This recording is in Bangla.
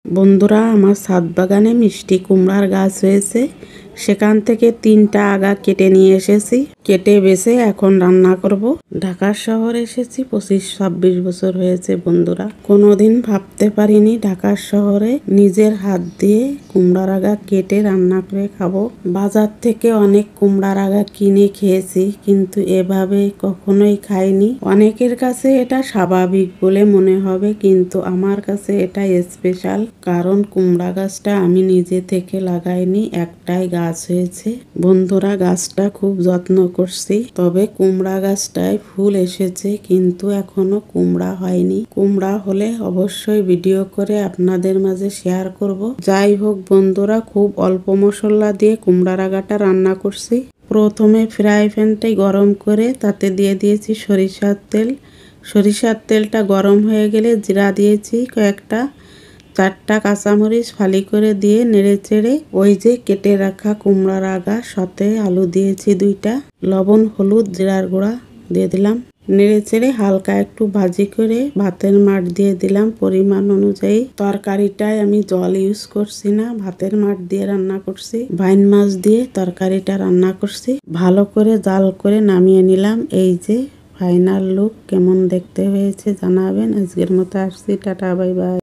বন্ধুরা, আমার ছাদ বাগানে মিষ্টি কুমড়ার গাছ হয়েছে। সেখান থেকে 3টা আগা কেটে নিয়ে এসেছি। কেটে বেছে এখন রান্না করব। ঢাকা শহরে এসেছি 25-26 বছর হয়েছে বন্ধুরা। কোনোদিন ভাবতে পারিনি ঢাকা শহরে নিজের হাত দিয়ে কুমড়ার আগা কেটে রান্না করে খাবো। বাজার থেকে অনেক কুমড়ার আগা কিনে খেয়েছি, কিন্তু এভাবে কখনোই খাইনি। অনেকের কাছে এটা স্বাভাবিক বলে মনে হবে, কিন্তু আমার কাছে এটা স্পেশাল। কারণ কুমড়া গাছটা আমি নিজে থেকে লাগাইনি, একটাই গাছ হয়েছে। বন্ধুরা, গাছটা খুব যত্ন করছি, তবে কুমড়া গাছটায় ফুল এসেছে, কিন্তু এখনো কুমড়া হয়নি। কুমড়া হলে অবশ্যই ভিডিও করে আপনাদের মাঝে শেয়ার করব। যাই হোক বন্ধুরা, খুব অল্প মশলা দিয়ে কুমড়ার আগাটা রান্না করছি। প্রথমে ফ্রাই প্যানটাই গরম করে তাতে দিয়ে দিয়েছি সরিষার তেল। সরিষার তেলটা গরম হয়ে গেলে জিরা দিয়েছি কয়েকটা, 4টা কাঁচামরিচ ফালি করে দিয়ে নেড়ে চেড়ে ওই যে কেটে রাখা কুমড়ার আগা, সাথে আলু দিয়েছি 2টা, লবণ হলুদ জিরার গুঁড়া দিয়ে দিলাম। নেড়ে চেড়ে হালকা একটু ভাজি করে ভাতের মাঠ দিয়ে দিলাম পরিমাণ অনুযায়ী। তরকারিটায় আমি জল ইউজ করছি না, ভাতের মাঠ দিয়ে রান্না করছি। বাইন মাছ দিয়ে তরকারিটা রান্না করছি। ভালো করে জাল করে নামিয়ে নিলাম। এই যে ফাইনাল লুক, কেমন দেখতে হয়েছে জানাবেন। আজকের মতো আসছি, টাটা বাই বাই।